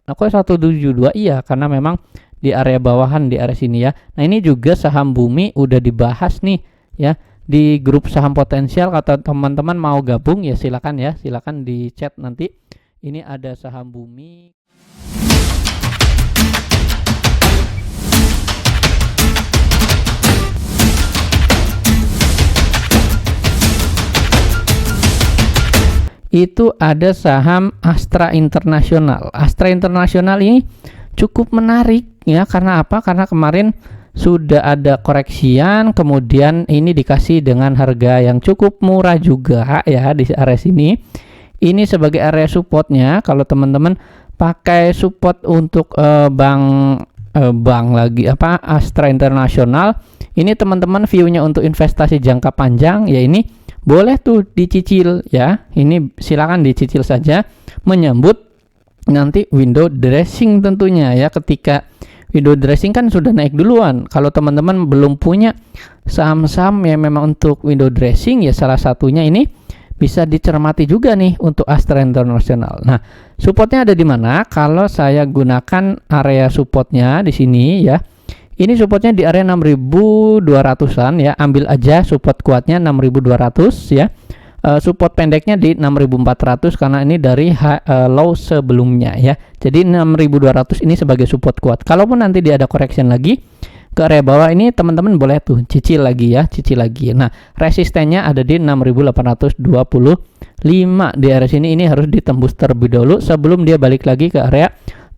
Nah, kok 172? Iya, karena memang di area bawahan di area sini ya. Nah, ini juga saham Bumi udah dibahas nih ya di grup saham potensial. Kata teman-teman mau gabung ya silakan ya, silakan di chat nanti. Ini ada saham Bumi. Itu ada saham Astra International. Astra International ini cukup menarik ya, karena apa? Karena kemarin sudah ada koreksian, kemudian ini dikasih dengan harga yang cukup murah juga ya di area sini. Ini sebagai area supportnya. Kalau teman-teman pakai support untuk bank lagi apa Astra International, ini teman-teman view-nya untuk investasi jangka panjang ya, ini boleh tuh dicicil ya. Ini silakan dicicil saja menyambut nanti window dressing tentunya ya. Ketika window dressing kan sudah naik duluan. Kalau teman-teman belum punya saham-saham yang memang untuk window dressing ya, salah satunya ini bisa dicermati juga nih untuk Astra International. Nah, supportnya ada di mana? Kalau saya gunakan area supportnya di sini ya. Ini supportnya di area 6.200-an ya. Ambil aja support kuatnya 6.200 ya. Support pendeknya di 6.400 karena ini dari low sebelumnya ya. Jadi 6.200 ini sebagai support kuat. Kalaupun nanti dia ada correction lagi ke area bawah, ini teman-teman boleh tuh cicil lagi ya, cicil lagi. Nah, resistennya ada di 6.825. Di area sini ini harus ditembus terlebih dahulu sebelum dia balik lagi ke area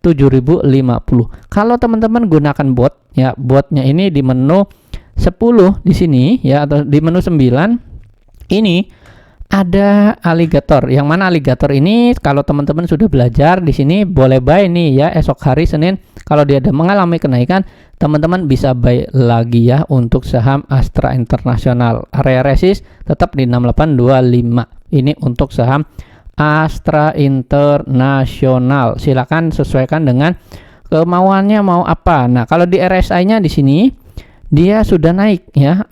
7.050. Kalau teman-teman gunakan bot ya, botnya ini di menu 10 di sini ya, atau di menu 9 ini ada alligator. Yang mana alligator ini kalau teman-teman sudah belajar di sini boleh buy nih ya, esok hari Senin kalau dia ada mengalami kenaikan, teman-teman bisa buy lagi ya untuk saham Astra International. Area resist tetap di 6825. Ini untuk saham Astra International. Silakan sesuaikan dengan kemauannya mau apa. Nah, kalau di RSI-nya di sini dia sudah naik ya.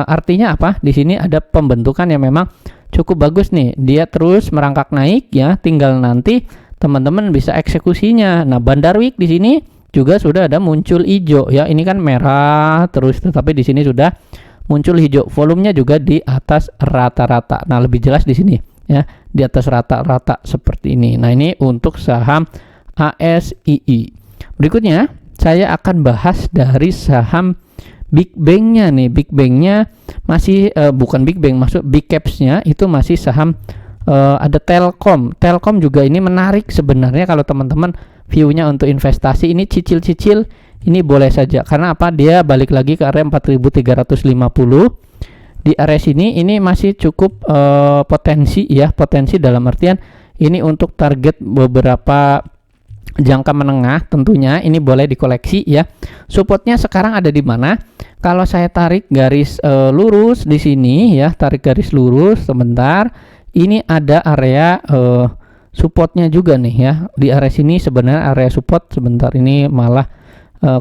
Artinya apa? Di sini ada pembentukan yang memang cukup bagus nih. Dia terus merangkak naik ya. Tinggal nanti teman-teman bisa eksekusinya. Nah, Bandarwik di sini juga sudah ada muncul hijau ya. Ini kan merah terus, tetapi di sini sudah muncul hijau. Volumenya juga di atas rata-rata. Nah, lebih jelas di sini ya, di atas rata-rata seperti ini. Nah, ini untuk saham ASII. Berikutnya saya akan bahas dari saham Big Bang-nya nih. Big Bang-nya masih bukan Big Bang, maksud Big Caps-nya itu masih saham ada Telkom. Telkom juga ini menarik sebenarnya. Kalau teman-teman view-nya untuk investasi ini cicil-cicil ini boleh saja. Karena apa? Dia balik lagi ke area 4.350. Di area sini ini masih cukup potensi ya, potensi dalam artian ini untuk target beberapa jangka menengah tentunya ini boleh dikoleksi ya. Supportnya sekarang ada di mana? Kalau saya tarik garis lurus di sini ya, tarik garis lurus sebentar, ini ada area supportnya juga nih ya. Di area sini sebenarnya area support, sebentar ini malah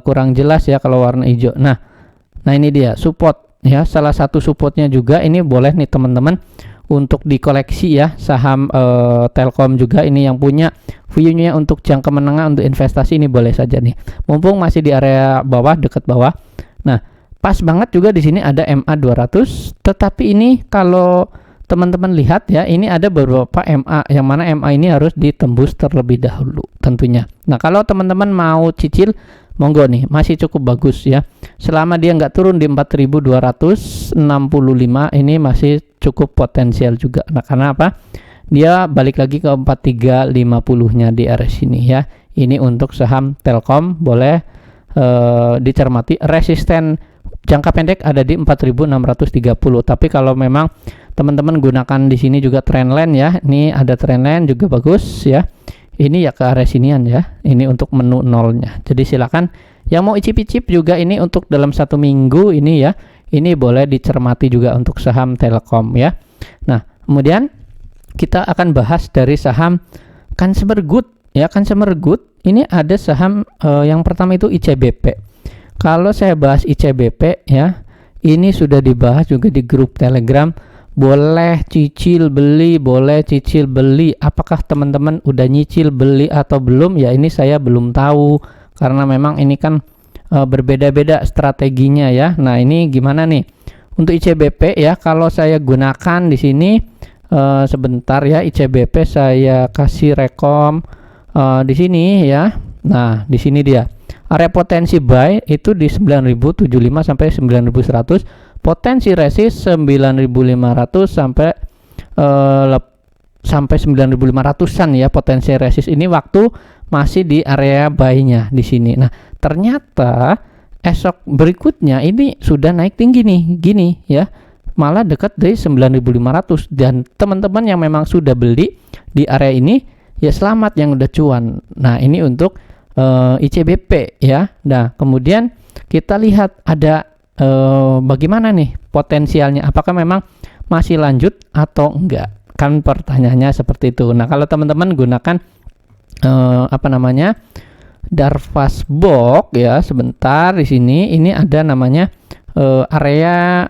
kurang jelas ya kalau warna hijau. Nah ini dia support ya, salah satu supportnya juga ini boleh nih teman-teman untuk dikoleksi ya. Saham Telkom juga ini yang punya view-nya untuk jangka menengah untuk investasi ini boleh saja nih, mumpung masih di area bawah, dekat bawah. Nah, pas banget juga di sini ada MA 200, tetapi ini kalau teman-teman lihat ya, ini ada beberapa MA yang mana MA ini harus ditembus terlebih dahulu tentunya. Nah, kalau teman-teman mau cicil monggo nih, masih cukup bagus ya. Selama dia nggak turun di 4.265 ini masih cukup potensial juga. Nah, karena apa? Dia balik lagi ke 4.350-nya di area sini ya. Ini untuk saham Telkom boleh dicermati. Resisten jangka pendek ada di 4.630. Tapi kalau memang teman-teman gunakan di sini juga trendline ya. Ini ada trendline juga bagus ya. Ini ya ke area sinian ya. Ini untuk menu nolnya. Jadi silakan yang mau icip-icip juga ini untuk dalam 1 minggu ini ya. Ini boleh dicermati juga untuk saham Telkom ya. Nah, kemudian kita akan bahas dari saham Consumer Good ya. Consumer Good ini ada saham yang pertama itu ICBP. Kalau saya bahas ICBP ya, ini sudah dibahas juga di grup Telegram boleh cicil beli, boleh cicil beli. Apakah teman-teman udah nyicil beli atau belum? Ya ini saya belum tahu karena memang ini kan berbeda-beda strateginya ya. Nah, ini gimana nih? Untuk ICBP ya, kalau saya gunakan di sini sebentar ya, ICBP saya kasih rekom di sini ya. Nah, di sini dia. Area potensi buy itu di 9.075 sampai 9.100, potensi resist 9.500 sampai 9.500-an ya, potensi resist ini waktu masih di area buy-nya di sini. Nah, ternyata esok berikutnya ini sudah naik tinggi nih, gini ya. Malah dekat dari 9.500, dan teman-teman yang memang sudah beli di area ini ya selamat yang udah cuan. Nah, ini untuk ICBP ya. Nah, kemudian kita lihat ada bagaimana nih potensialnya, apakah memang masih lanjut atau enggak, kan pertanyaannya seperti itu. Nah, kalau teman-teman gunakan Darvas Box ya, sebentar di sini ini ada namanya area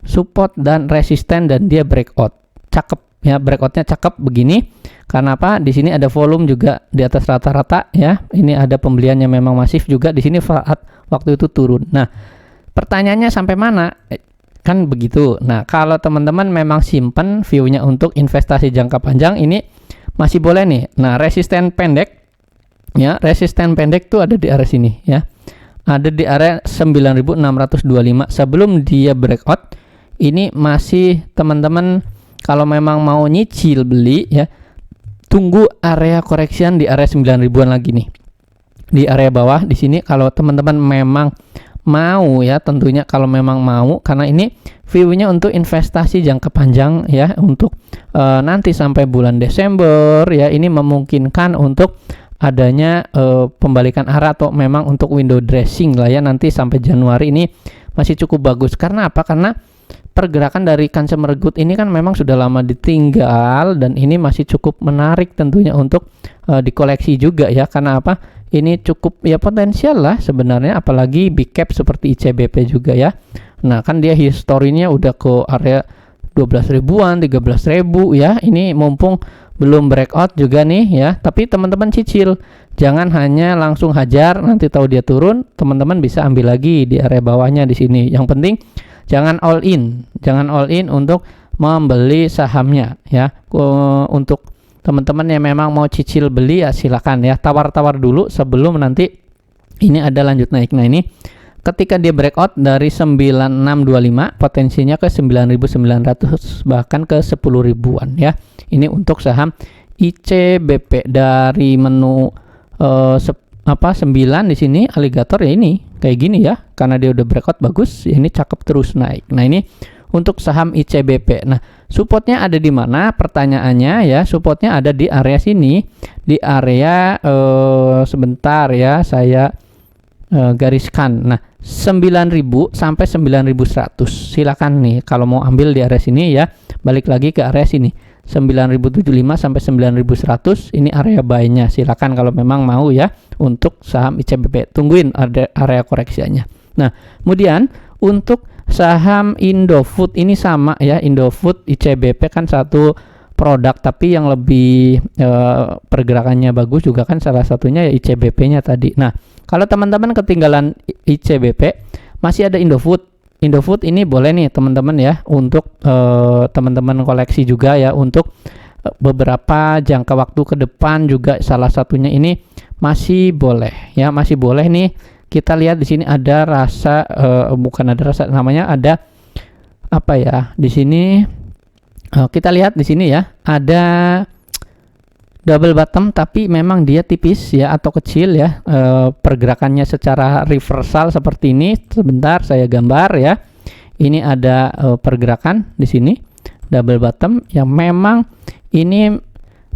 support dan resisten, dan dia breakout cakep ya, breakoutnya cakep begini. Karena apa? Di sini ada volume juga di atas rata-rata ya. Ini ada pembeliannya memang masif juga di sini saat waktu itu turun. Nah, pertanyaannya sampai mana? Kan begitu. Nah, kalau teman-teman memang simpen view-nya untuk investasi jangka panjang, ini masih boleh nih. Nah, resisten pendek ya, resisten pendek tuh ada di area sini ya. Ada di area 9.625 sebelum dia breakout. Ini masih teman-teman kalau memang mau nyicil beli ya, tunggu area koreksian di area 9.000-an lagi nih. Di area bawah di sini kalau teman-teman memang mau ya, tentunya kalau memang mau, karena ini view-nya untuk investasi jangka panjang ya, untuk nanti sampai bulan Desember ya, ini memungkinkan untuk adanya pembalikan arah atau memang untuk window dressing lah ya, nanti sampai Januari ini masih cukup bagus. Karena apa? Karena pergerakan dari consumer good ini kan memang sudah lama ditinggal, dan ini masih cukup menarik tentunya untuk dikoleksi juga ya. Karena apa? Ini cukup ya potensial lah sebenarnya, apalagi big cap seperti ICBP juga ya. Nah, kan dia historinya udah ke area 12 ribuan, 13 ribu ya. Ini mumpung belum breakout juga nih ya. Tapi teman-teman cicil, jangan hanya langsung hajar nanti tahu dia turun, teman-teman bisa ambil lagi di area bawahnya di sini. Yang penting jangan all in untuk membeli sahamnya ya. Untuk teman-teman yang memang mau cicil beli ya silakan ya, tawar-tawar dulu sebelum nanti ini ada lanjut naik. Nah, ini ketika dia breakout dari 9625 potensinya ke 9.900 bahkan ke 10 ribuan ya. Ini untuk saham ICBP dari menu 9 di sini alligator ya, ini kayak gini ya, karena dia udah breakout bagus ya, ini cakep terus naik. Nah, ini untuk saham ICBP. Nah, supportnya ada di mana? Pertanyaannya ya, supportnya ada di area sini, di area sebentar ya, saya gariskan. Nah, 9.000 sampai 9.100. Silakan nih kalau mau ambil di area sini ya. Balik lagi ke area sini. 9.075 sampai 9.100 ini area buy-nya. Silakan kalau memang mau ya untuk saham ICBP. Tungguin area koreksinya. Nah, kemudian untuk saham Indofood ini sama ya. Indofood ICBP kan satu produk, tapi yang lebih pergerakannya bagus juga kan salah satunya ya ICBP-nya tadi. Nah, kalau teman-teman ketinggalan ICBP, masih ada Indofood. Indofood ini boleh nih teman-teman ya, untuk teman-teman koleksi juga ya, untuk beberapa jangka waktu ke depan juga salah satunya ini masih boleh ya, masih boleh nih. Kita lihat di sini ada rasa namanya ada apa ya? Di sini kita lihat di sini ya, ada double bottom tapi memang dia tipis ya atau kecil ya, pergerakannya secara reversal seperti ini. Sebentar saya gambar ya. Ini ada pergerakan di sini double bottom yang memang ini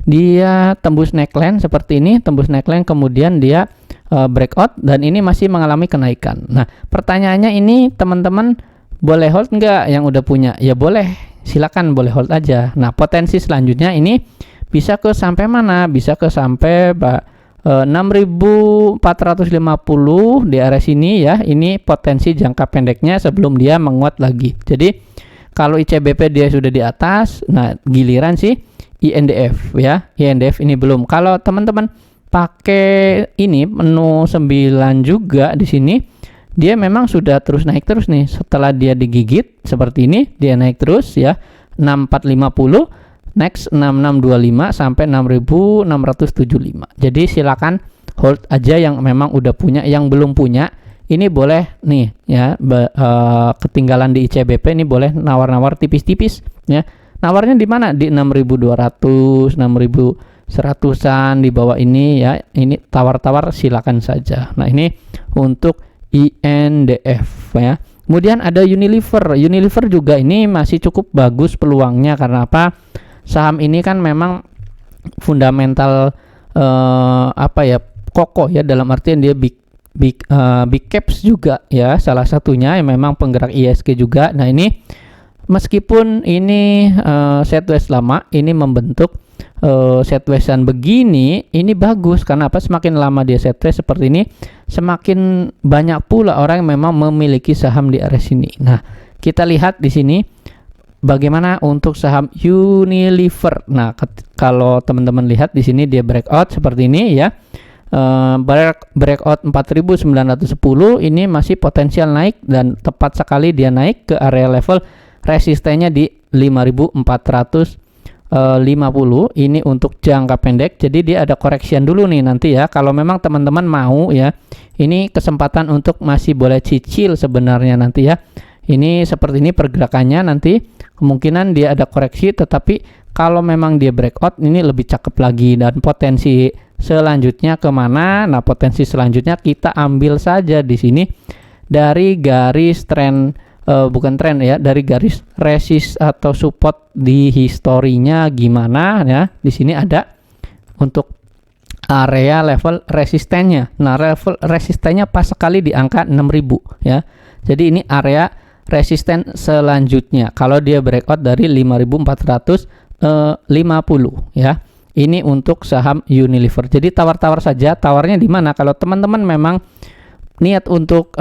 dia tembus neckline seperti ini, tembus neckline kemudian dia breakout, dan ini masih mengalami kenaikan. Nah, pertanyaannya ini teman-teman boleh hold nggak yang udah punya? Ya boleh, silakan boleh hold aja. Nah, potensi selanjutnya ini bisa ke sampai mana? Bisa ke sampai 6.450 di area sini ya. Ini potensi jangka pendeknya sebelum dia menguat lagi. Jadi Kalau ICBP dia sudah di atas, nah giliran sih INDF ya. INDF ini belum. Kalau teman-teman pakai ini menu 9 juga di sini, dia memang sudah terus naik terus nih. Setelah dia digigit seperti ini, dia naik terus ya. 6450, next 6625 sampai 6675. Jadi silakan hold aja yang memang udah punya. Yang belum punya ini boleh nih ya, ketinggalan di ICBP ini boleh nawar-nawar tipis-tipis ya. Nawarnya di mana? Di 6200, 6100-an di bawah ini ya. Ini tawar-tawar silakan saja. Nah, ini untuk INDF ya. Kemudian ada Unilever. Unilever juga ini masih cukup bagus peluangnya, karena apa? Saham ini kan memang fundamental kokoh ya, dalam artian dia big caps juga ya, salah satunya yang memang penggerak ISG juga. Nah, ini meskipun ini sideways lama, ini membentuk sideways-an begini, ini bagus karena apa? Semakin lama dia sideways seperti ini, semakin banyak pula orang yang memang memiliki saham di area sini. Nah, kita lihat di sini bagaimana untuk saham Unilever. Nah, kalau teman-teman lihat di sini dia breakout seperti ini ya. Breakout 4910 ini masih potensial naik, dan tepat sekali dia naik ke area level resistennya di 5450. Ini untuk jangka pendek, jadi dia ada koreksian dulu nih nanti ya. Kalau memang teman-teman mau ya, ini kesempatan untuk masih boleh cicil sebenarnya nanti ya. Ini seperti ini pergerakannya, nanti kemungkinan dia ada koreksi, tetapi kalau memang dia breakout ini lebih cakep lagi. Dan potensi selanjutnya kemana? Nah, potensi selanjutnya kita ambil saja di sini dari garis tren, bukan tren ya, dari garis resist atau support di historinya gimana ya. Di sini ada untuk area level resistennya. Nah, level resistennya pas sekali di angka 6000 ya. Jadi ini area resisten selanjutnya kalau dia breakout dari 5450 ya. Ini untuk saham Unilever. Jadi tawar-tawar saja. Tawarnya di mana? Kalau teman-teman memang niat untuk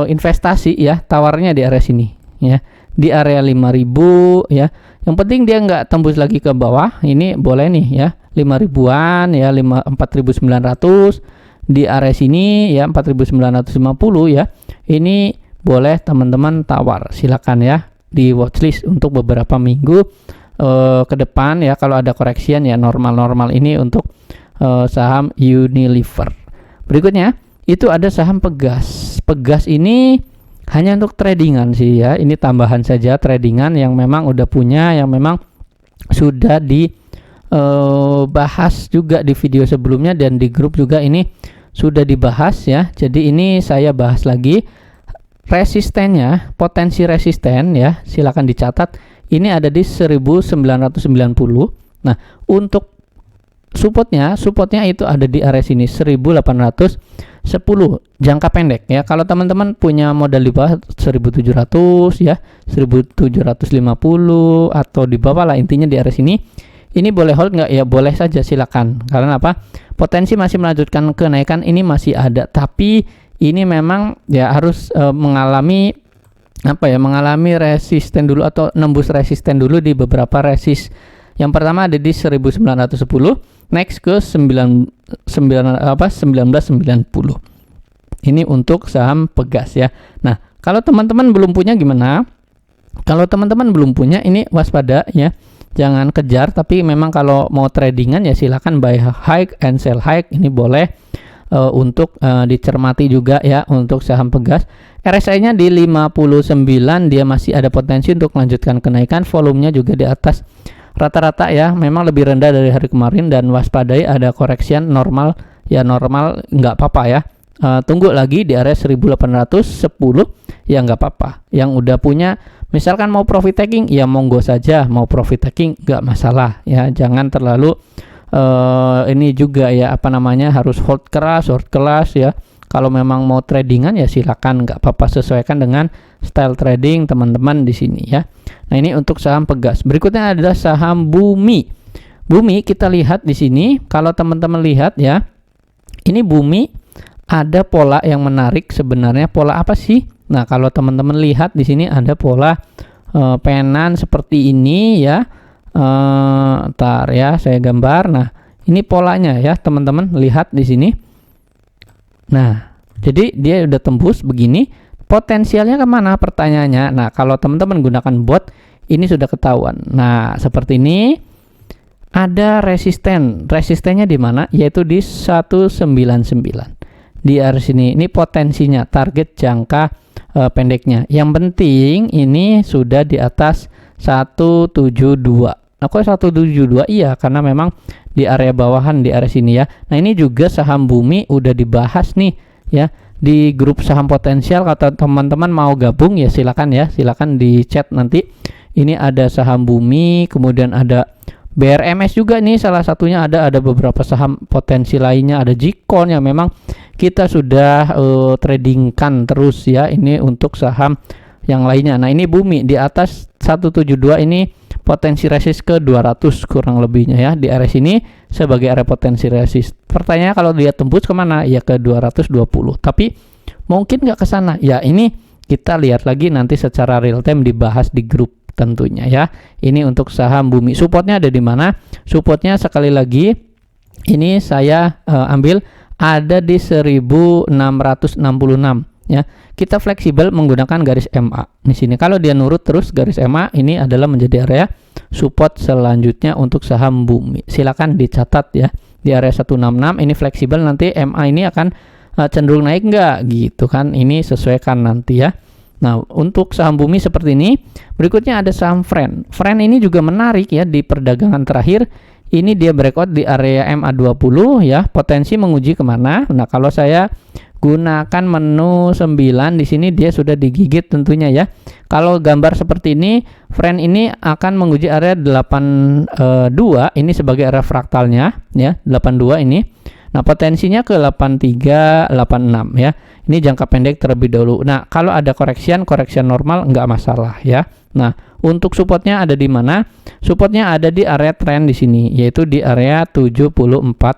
investasi ya, tawarnya di area sini ya, di area 5000 ya. Yang penting dia nggak tembus lagi ke bawah. Ini boleh nih ya, 5000-an ya, 4900 di area sini ya, 4950 ya. Ini boleh teman-teman tawar, silakan ya, di watchlist untuk beberapa minggu ke depan ya. Kalau ada koreksian ya normal-normal ini untuk saham Unilever. Berikutnya itu ada saham Pegas. Pegas ini hanya untuk tradingan sih ya. Ini tambahan saja tradingan yang memang udah punya, yang memang sudah dibahas juga di video sebelumnya, dan di grup juga ini sudah dibahas ya. Jadi ini saya bahas lagi resistennya, potensi resisten ya, silakan dicatat. Ini ada di 1990. Nah, untuk supportnya itu ada di area sini 1810 jangka pendek ya. Kalau teman-teman punya modal di bawah 1700 ya, 1750 atau di bawah lah, intinya di area sini. Ini boleh hold nggak ya? Boleh saja, silakan. Karena apa? Potensi masih melanjutkan kenaikan ini masih ada, tapi ini memang ya harus mengalami resisten dulu atau nembus resisten dulu di beberapa resist. Yang pertama ada di 1910, next ke 1990. Ini untuk saham Pegas ya. Nah, kalau teman-teman belum punya gimana? Kalau teman-teman belum punya, ini waspada ya. Jangan kejar, tapi memang kalau mau tradingan ya silakan buy high and sell high. Ini boleh untuk dicermati juga ya untuk saham Pegas. RSI-nya di 59, dia masih ada potensi untuk melanjutkan kenaikan. Volumenya juga di atas rata-rata ya, memang lebih rendah dari hari kemarin, dan waspadai ada koreksian normal ya, normal nggak apa-apa ya. Tunggu lagi di area 1810 ya, nggak apa-apa. Yang udah punya misalkan mau profit taking ya monggo saja, mau profit taking nggak masalah ya. Jangan terlalu ini juga ya, harus hold keras ya. Kalau memang mau tradingan ya silakan, nggak apa-apa, sesuaikan dengan style trading teman-teman di sini ya. Nah, ini untuk saham Pegas. Berikutnya adalah saham Bumi. Bumi kita lihat di sini, kalau teman-teman lihat ya, ini Bumi ada pola yang menarik sebenarnya. Pola apa sih? Nah, kalau teman-teman lihat di sini ada pola penan seperti ini ya. Ntar ya saya gambar. Nah, ini polanya ya teman-teman, lihat di sini. Nah, jadi dia udah tembus begini. Potensialnya kemana pertanyaannya? Nah, kalau teman-teman gunakan bot, ini sudah ketahuan. Nah, seperti ini. Ada resistennya di mana? Yaitu di 199 di area sini. Ini potensinya, target jangka pendeknya. Yang penting ini sudah di atas 172. Nah, kok 172? Iya, karena memang di area bawahan di area sini ya. Nah, ini juga saham Bumi udah dibahas nih ya di grup saham potensial. Kalau teman-teman mau gabung ya silakan ya, silakan di chat nanti. Ini ada saham Bumi, kemudian ada BRMS juga nih, salah satunya ada beberapa saham potensi lainnya, ada Jikon yang memang kita sudah tradingkan terus ya, ini untuk saham yang lainnya. Nah, ini Bumi di atas 172, ini potensi resist ke 200 kurang lebihnya ya, di area sini sebagai area potensi resist. Pertanyaannya kalau dia tembus kemana? Ya ke 220, tapi mungkin nggak ke sana ya. Ini kita lihat lagi nanti secara real time, dibahas di grup tentunya ya. Ini untuk saham Bumi. Supportnya ada di mana? Supportnya sekali lagi ini saya ambil ada di 1666 ya. Kita fleksibel menggunakan garis MA di sini. Kalau dia nurut terus garis MA, ini adalah menjadi area support selanjutnya untuk saham Bumi. Silakan dicatat ya. Di area 166 ini fleksibel, nanti MA ini akan cenderung naik enggak gitu kan. Ini sesuaikan nanti ya. Nah, untuk saham Bumi seperti ini. Berikutnya ada saham Friend. Friend ini juga menarik ya, di perdagangan terakhir. Ini dia breakout di area MA20 ya, potensi menguji kemana. Nah, kalau saya gunakan menu 9 di sini dia sudah digigit tentunya ya. Kalau gambar seperti ini, Friend ini akan menguji area 82, ini sebagai area fraktalnya ya, 82 ini. Nah, potensinya ke 83, 86 ya. Ini jangka pendek terlebih dahulu. Nah, kalau ada koreksi normal nggak masalah ya. Nah, untuk supportnya ada di mana? Supportnya ada di area trend di sini, yaitu di area 74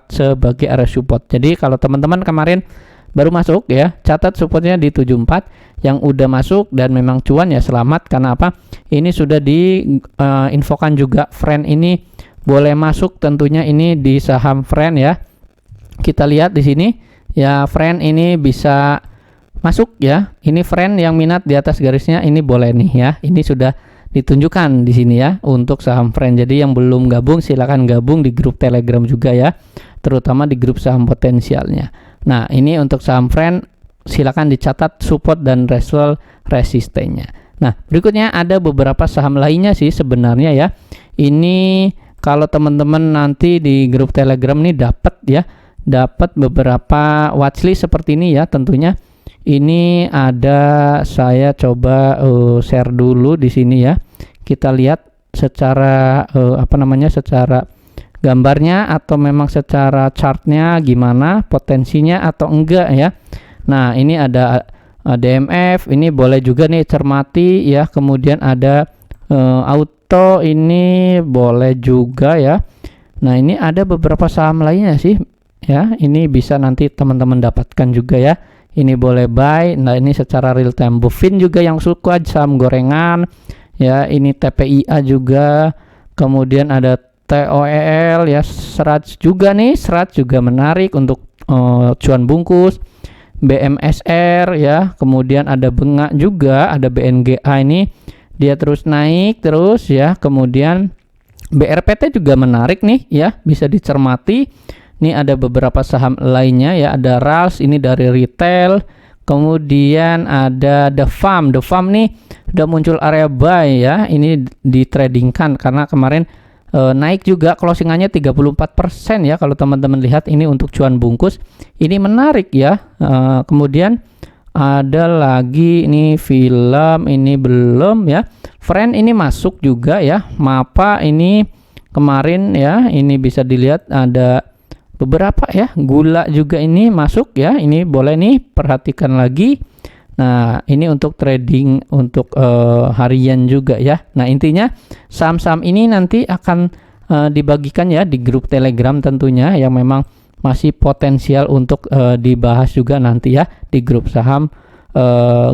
sebagai area support. Jadi kalau teman-teman kemarin baru masuk ya, catat supportnya di 74. Yang udah masuk dan memang cuan ya selamat, karena apa? Ini sudah diinfokan juga, Friend ini boleh masuk tentunya ini di saham Friend ya. Kita lihat di sini ya, Friend ini bisa masuk ya. Ini Friend yang minat di atas garisnya ini boleh nih ya. Ini sudah ditunjukkan di sini ya untuk saham Friend. Jadi yang belum gabung silakan gabung di grup Telegram juga ya, terutama di grup saham potensialnya. Nah, ini untuk saham Friend silakan dicatat support dan resistennya. Nah, berikutnya ada beberapa saham lainnya sih sebenarnya ya. Ini kalau teman-teman nanti di grup Telegram nih dapat beberapa watchlist seperti ini ya tentunya. Ini ada, saya coba share dulu di sini ya. Kita lihat secara secara gambarnya atau memang secara chartnya gimana, potensinya atau enggak ya. Nah, ini ada DMF, ini boleh juga nih cermati ya. Kemudian ada auto, ini boleh juga ya. Nah, ini ada beberapa saham lainnya sih ya, ini bisa nanti teman-teman dapatkan juga ya. Ini boleh buy. Nah, ini secara real time. Bufin juga yang suka saham gorengan ya. Ini TPIA juga, kemudian ada TOEL ya, Serat juga nih. Serat juga menarik untuk cuan bungkus. BMSR ya, kemudian ada Bengak juga, ada BNGA, ini dia terus naik terus ya. Kemudian BRPT juga menarik nih ya, bisa dicermati. Ini ada beberapa saham lainnya ya, ada RALS ini dari retail, kemudian ada The Farm nih udah muncul area buy ya, ini ditradingkan karena kemarin naik juga, closingannya 34% ya. Kalau teman-teman lihat ini untuk cuan bungkus, ini menarik ya. Kemudian ada lagi ini film, ini belum ya. Friend ini masuk juga ya. Mapa ini kemarin ya, ini bisa dilihat ada beberapa ya. Gula juga ini masuk ya, ini boleh nih perhatikan lagi. Nah, ini untuk trading untuk harian juga ya. Nah, intinya saham-saham ini nanti akan dibagikan ya di grup Telegram tentunya, yang memang masih potensial untuk dibahas juga nanti ya di grup saham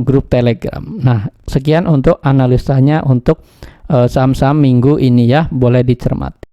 grup Telegram. Nah, sekian untuk analisanya untuk saham-saham minggu ini ya, boleh dicermati.